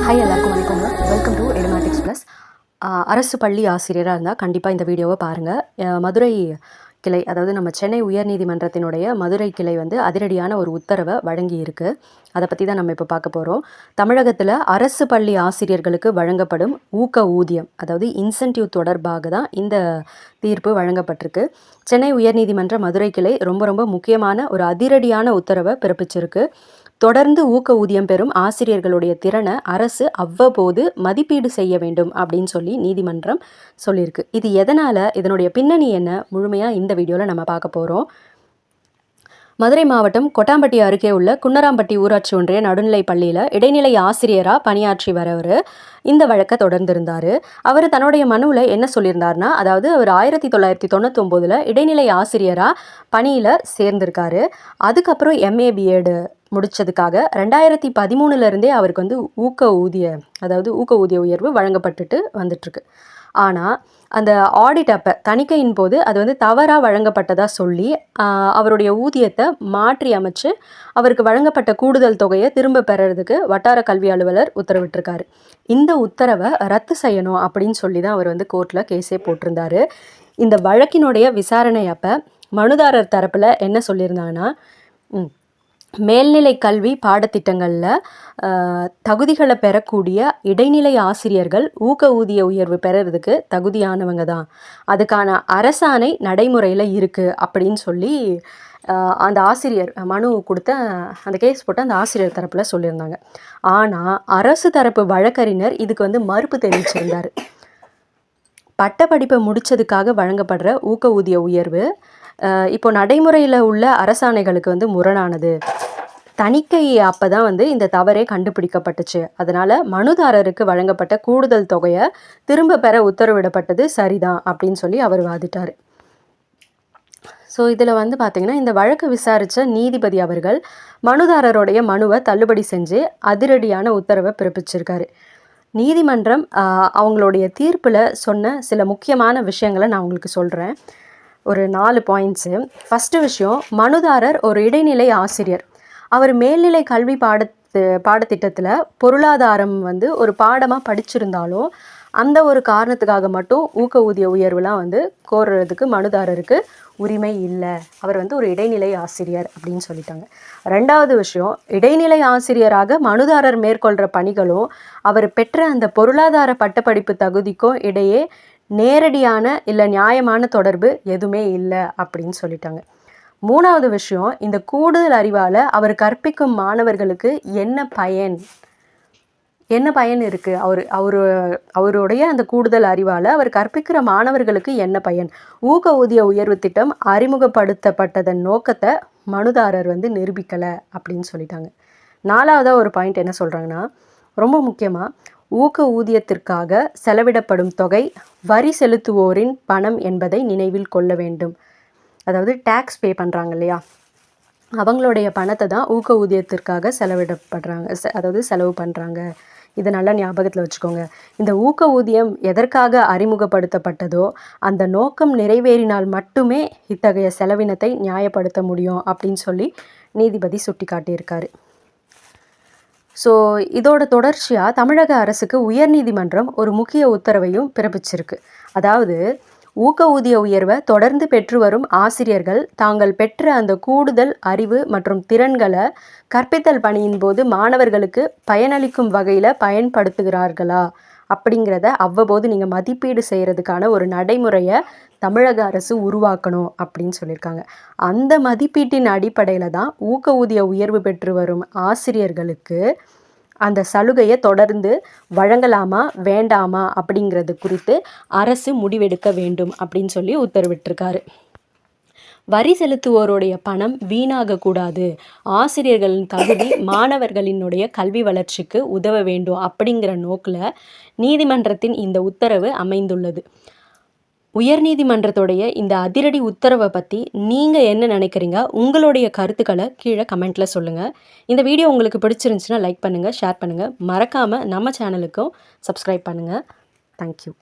Hi, எல்லாருக்கும் வணக்கங்க. Welcome to Edumatics plus. அரசு பள்ளி ஆசிரியராக இருந்தால் கண்டிப்பாக இந்த வீடியோவை பாருங்கள். மதுரை கிளை, அதாவது நம்ம சென்னை உயர்நீதிமன்றத்தினுடைய மதுரை கிளை வந்து அதிரடியான ஒரு உத்தரவை வழங்கி இருக்கு. அதை பற்றி தான் நம்ம இப்போ பார்க்க போகிறோம். தமிழகத்தில் அரசு பள்ளி ஆசிரியர்களுக்கு வழங்கப்படும் ஊக்க ஊதியம், அதாவது இன்சென்டிவ் தொடர்பாக தான் இந்த தீர்ப்பு வழங்கப்பட்டிருக்கு. சென்னை உயர்நீதிமன்ற மதுரை கிளை ரொம்ப ரொம்ப முக்கியமான ஒரு அதிரடியான உத்தரவை பிறப்பிச்சிருக்கு. தொடர்ந்து ஊக்க ஊதியம் பெறும் ஆசிரியர்களுடைய திறனை அரசு அவ்வப்போது மதிப்பீடு செய்ய வேண்டும் அப்படின்னு சொல்லி நீதிமன்றம் சொல்லியிருக்கு. இது எதனால், இதனுடைய பின்னணி என்ன, முழுமையாக இந்த வீடியோவில் நம்ம பார்க்க போகிறோம். மதுரை மாவட்டம் கொட்டாம்பட்டி அருகே உள்ள குன்னராம்பட்டி ஊராட்சி ஒன்றிய நடுநிலை பள்ளியில் இடைநிலை ஆசிரியராக பணியாற்றி வரவர் இந்த வழக்கை தொடர்ந்திருந்தார். அவர் தன்னுடைய மனுவில் என்ன சொல்லியிருந்தார்னா, அதாவது அவர் 1999 இடைநிலை ஆசிரியராக பணியில் சேர்ந்திருக்காரு. அதுக்கப்புறம் MA BEd முடித்ததுக்காக 2013 அவருக்கு வந்து ஊக்க ஊதிய உயர்வு வழங்கப்பட்டுட்டு வந்துட்டுருக்கு. ஆனால் அந்த ஆடிட் அப்போ தணிக்கையின் போது அது வந்து தவறாக வழங்கப்பட்டதாக சொல்லி அவருடைய ஊதியத்தை மாற்றி அமைச்சு அவருக்கு வழங்கப்பட்ட கூடுதல் தொகையை திரும்ப பெறறதுக்கு வட்டார கல்வி அலுவலர் உத்தரவிட்டிருக்காரு. இந்த உத்தரவை ரத்து செய்யணும் அப்படின்னு சொல்லி தான் அவர் வந்து கோர்ட்டில் கேஸே போட்டிருந்தாரு. இந்த வழக்கினுடைய விசாரணை அப்போ மனுதாரர் தரப்பில் என்ன சொல்லியிருந்தாங்கன்னா, மேல்நிலை கல்வி பாடத்திட்டங்களில் தகுதிகளை பெறக்கூடிய இடைநிலை ஆசிரியர்கள் ஊக்க ஊதிய உயர்வு பெறறதுக்கு தகுதியானவங்க தான், அதுக்கான அரசாணை நடைமுறையில் இருக்குது அப்படின்னு சொல்லி அந்த ஆசிரியர் மனு கொடுத்த அந்த கேஸ் போட்டு அந்த ஆசிரியர் தரப்பில் சொல்லியிருந்தாங்க. ஆனால் அரசு தரப்பு வழக்கறிஞர் இதுக்கு வந்து மறுப்பு தெரிவிச்சிருந்தார். பட்டப்படிப்பை முடித்ததுக்காக வழங்கப்படுற ஊக்க ஊதிய உயர்வு இப்போ நடைமுறையில் உள்ள அரசாணைகளுக்கு வந்து முரணானது. தணிக்கை அப்போ தான் வந்து இந்த தவறே கண்டுபிடிக்கப்பட்டுச்சு. அதனால் மனுதாரருக்கு வழங்கப்பட்ட கூடுதல் தொகையை திரும்ப பெற உத்தரவிடப்பட்டது சரிதான் அப்படின்னு சொல்லி அவர் வாதிட்டார். ஸோ இதில் வந்து பார்த்திங்கன்னா, இந்த வழக்கு விசாரித்த நீதிபதி அவர்கள் மனுதாரருடைய மனுவை தள்ளுபடி செஞ்சு அதிரடியான உத்தரவை பிறப்பிச்சிருக்காரு. நீதிமன்றம் அவங்களுடைய தீர்ப்பில் சொன்ன சில முக்கியமான விஷயங்களை நான் உங்களுக்கு சொல்கிறேன். ஒரு 4 பாயிண்ட்ஸு. ஃபஸ்ட்டு விஷயம், மனுதாரர் ஒரு இடைநிலை ஆசிரியர். அவர் மேல்நிலை கல்வி பாடத்திட்டத்தில் பொருளாதாரம் வந்து ஒரு பாடமாக படிச்சிருந்தாலும் அந்த ஒரு காரணத்துக்காக மட்டும் ஊக்க ஊதிய உயர்வுலாம் வந்து கோர்றதுக்கு மனுதாரருக்கு உரிமை இல்லை. அவர் வந்து ஒரு இடைநிலை ஆசிரியர் அப்படின்னு சொல்லிட்டாங்க. ரெண்டாவது விஷயம், இடைநிலை ஆசிரியராக மனுதாரர் மேற்கொள்கிற பணிகளும் அவர் பெற்ற அந்த பொருளாதார பட்டப்படிப்பு தகுதிக்கும் இடையே நேரடியான இல்லை நியாயமான தொடர்பு எதுவுமே இல்லை அப்படின்னு சொல்லிட்டாங்க. மூணாவது விஷயம், இந்த கூடுதல் அறிவால் அவர் கற்பிக்கும் மாணவர்களுக்கு என்ன பயன் இருக்குது, அவருடைய அந்த கூடுதல் அறிவால் அவர் கற்பிக்கிற மாணவர்களுக்கு என்ன பயன்? ஊக்க ஊதிய உயர்வு திட்டம் அறிமுகப்படுத்தப்பட்டதன் நோக்கத்தை மனுதாரர் வந்து நிரூபிக்கலை அப்படின்னு சொல்லிட்டாங்க. நாலாவதாக ஒரு பாயிண்ட் என்ன சொல்கிறாங்கன்னா, ரொம்ப முக்கியமாக, ஊக்க ஊதியத்திற்காக செலவிடப்படும் தொகை வரி செலுத்துவோரின் பணம் என்பதை நினைவில் கொள்ள வேண்டும். அதாவது டேக்ஸ் பே பண்ணுறாங்க இல்லையா, அவங்களுடைய பணத்தை தான் ஊக்க ஊதியத்திற்காக செலவு பண்ணுறாங்க. இதை நல்லா ஞாபகத்தில் வச்சுக்கோங்க. இந்த ஊக்க ஊதியம் எதற்காக அறிமுகப்படுத்தப்பட்டதோ அந்த நோக்கம் நிறைவேறினால் மட்டுமே இத்தகைய செலவினத்தை நியாயப்படுத்த முடியும் அப்படின்னு சொல்லி நீதிபதி சுட்டி காட்டியிருக்காரு. ஸோ இதோட தொடர்ச்சியாக தமிழக அரசுக்கு உயர்நீதிமன்றம் ஒரு முக்கிய உத்தரவையும் பிறப்பிச்சிருக்கு. அதாவது ஊக்க ஊதிய உயர்வை தொடர்ந்து பெற்று வரும் ஆசிரியர்கள் தாங்கள் பெற்ற அந்த கூடுதல் அறிவு மற்றும் திறன்களை கற்பித்தல் பணியின் போது மாணவர்களுக்கு பயனளிக்கும் வகையில் பயன்படுத்துகிறார்களா அப்படிங்கிறத அவ்வப்போது நீங்கள் மதிப்பீடு செய்கிறதுக்கான ஒரு நடைமுறையை தமிழக அரசு உருவாக்கணும் அப்படின்னு சொல்லியிருக்காங்க. அந்த மதிப்பீட்டின் அடிப்படையில் தான் ஊக்க ஊதிய உயர்வு பெற்று வரும் ஆசிரியர்களுக்கு அந்த சலுகையை தொடர்ந்து வழங்கலாமா வேண்டாமா அப்படிங்கிறது குறித்து அரசு முடிவெடுக்க வேண்டும் அப்படின்னு சொல்லி உத்தரவிட்டிருக்காரு. வரி செலுத்துவோருடைய பணம் வீணாகக்கூடாது, ஆசிரியர்களின் தகுதி மாணவர்களினுடைய கல்வி வளர்ச்சிக்கு உதவ வேண்டும் அப்படிங்கிற நோக்கில் நீதிமன்றத்தின் இந்த உத்தரவு அமைந்துள்ளது. உயர்நீதிமன்றத்துடைய இந்த அதிரடி உத்தரவை பற்றி நீங்கள் என்ன நினைக்கிறீங்க? உங்களுடைய கருத்துக்களை கீழே கமெண்ட்டில் சொல்லுங்கள். இந்த வீடியோ உங்களுக்கு பிடிச்சிருந்துச்சுன்னா லைக் பண்ணுங்கள், ஷேர் பண்ணுங்கள். மறக்காமல் நம்ம சேனலுக்கும் சப்ஸ்கிரைப் பண்ணுங்கள். தேங்க்யூ.